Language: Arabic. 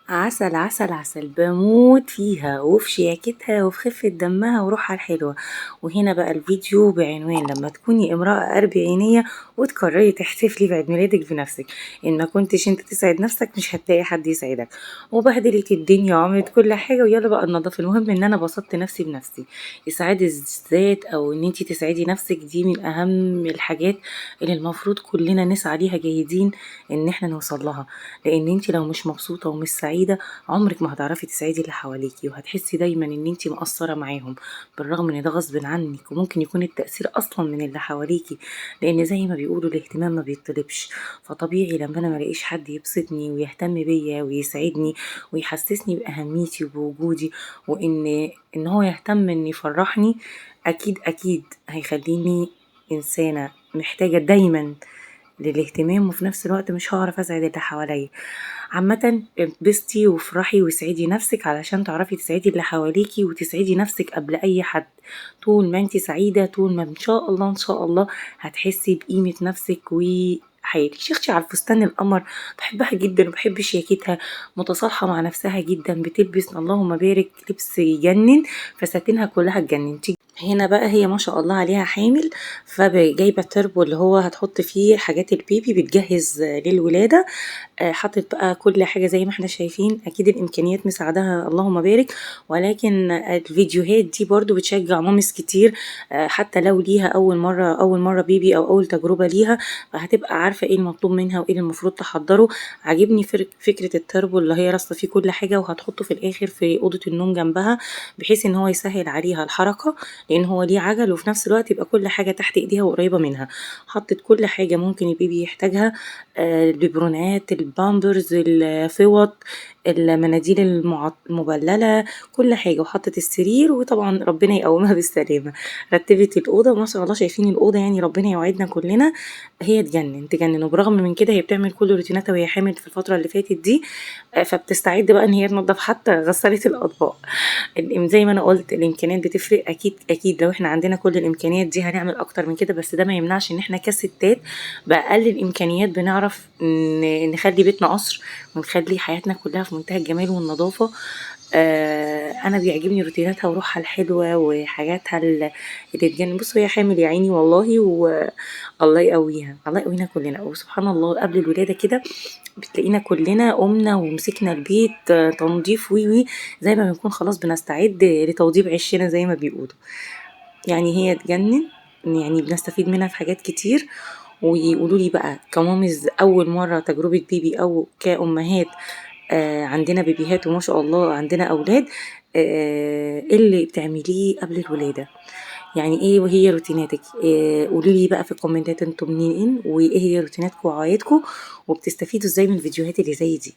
عسل عسل عسل، بموت فيها وفي شياكتها وفي خفة دمها وروحها الحلوة. وهنا بقى الفيديو بعنوان لما تكوني امرأة أربعينية وتقرري تحتفلي بعيد ميلادك بنفسك. إن ما كنتش انت تسعد نفسك مش هتلاقي حد يسعدك، وبهدلت الدنيا وعملت كل حاجة ويلا بقى النظافة. المهم ان انا بسطت نفسي بنفسي. اسعاد الذات او ان انت تسعدي نفسك دي من اهم الحاجات اللي المفروض كلنا نسعى ليها جاهدين ان احنا نوصل لها. لان انت لو مش مبسوطة ومش سعيدة عمرك ما هتعرفي تسعدي اللي حواليكي، وهتحسي دايما ان انت مقصرة معاهم بالرغم ان ده غصب عنك، وممكن يكون التأثير اصلا من اللي حواليكي. لان زي ما بيقولوا الاهتمام ما بيطلبش. فطبيعي لما انا ملاقيش حد يبسطني ويهتم بيا ويسعدني ويحسسني باهميتي وبوجودي، وان هو يهتم ان يفرحني، اكيد اكيد هيخليني انسانة محتاجة دايما للاهتمام، وفي نفس الوقت مش هعرف اسعد اللي حواليا. عامة اتبسطي وافرحي واسعدي نفسك علشان تعرفي تسعدي اللي حواليكي وتسعدي نفسك قبل اي حد. طول ما انتي سعيدة طول ما ان شاء الله ان شاء الله هتحسي بقيمة نفسك وحياتك. شيختي على الفستان القمر، بحبها جدا وبحب شياكتها، متصالحة مع نفسها جدا، بتلبس اللهم بارك لبس يجنن، فساتينها كلها تجنن. هنا بقى هي ما شاء الله عليها حامل، فجايبه التربو اللي هو هتحط فيه حاجات البيبي، بتجهز للولاده. حطت بقى كل حاجه زي ما احنا شايفين، اكيد الامكانيات مساعدها اللهم بارك، ولكن الفيديوهات دي برضو بتشجع مامس كتير. حتى لو ليها اول مره بيبي او اول تجربه ليها، فهتبقى عارفه ايه المطلوب منها وايه اللي المفروض تحضره. عاجبني فكره التربو اللي هي رصه فيه كل حاجه، وهتحطه في الاخر في اوضه النوم جنبها، بحيث ان هو يسهل عليها الحركه، لان هو ليه عجل وفي نفس الوقت يبقى كل حاجه تحت ايديها وقريبه منها. حطت كل حاجه ممكن البيبي يحتاجها، الببرونات، البامبرز، الفوط، المناديل المبلله، كل حاجه. وحطت السرير، وطبعا ربنا يقومها بالسلامه. رتبت الاوضه ما شاء الله، شايفين الاوضه يعني ربنا يوعدنا كلنا. هي تجنن تجنن، وبرغم من كده هي بتعمل كل روتيناتها وهي حامل في الفتره اللي فاتت دي. فبتستعد بقى ان هي تنظف حتى غسالة الاطباق. زي ما انا قلت الامكانيات بتفرق، اكيد اكيد لو احنا عندنا كل الامكانيات دي هنعمل اكتر من كده، بس ده ما يمنعش ان احنا كستات باقل الامكانيات بنعرف نخلي بيتنا قصر، ونخلي حياتنا كلها في منتهى الجمال والنظافة. انا بيعجبني روتيناتها وروحها الحلوة وحاجاتها اللي تجنن. بصوا هي حامل يا عيني والله، والله يقويها الله يقوينا كلنا. وسبحان الله قبل الولادة كده بتلاقينا كلنا قمنا ومسكنا البيت، تنظيف وي وي، زي ما بنكون خلاص بنستعد لتوضيب عشنا زي ما بيقولوا. يعني هي تجنن، يعني بنستفيد منها في حاجات كتير. ويقولوا لي بقى كمامز اول مره تجربه بيبي او كأمهات، عندنا بيبيهات وما شاء الله عندنا اولاد، ايه اللي بتعمليه قبل الولاده؟ يعني ايه وهي روتيناتك؟ قولوا لي بقى في الكومنتات انتم منين وايه هي روتيناتكم وعوايدكم، وبتستفيدوا ازاي من الفيديوهات اللي زي دي.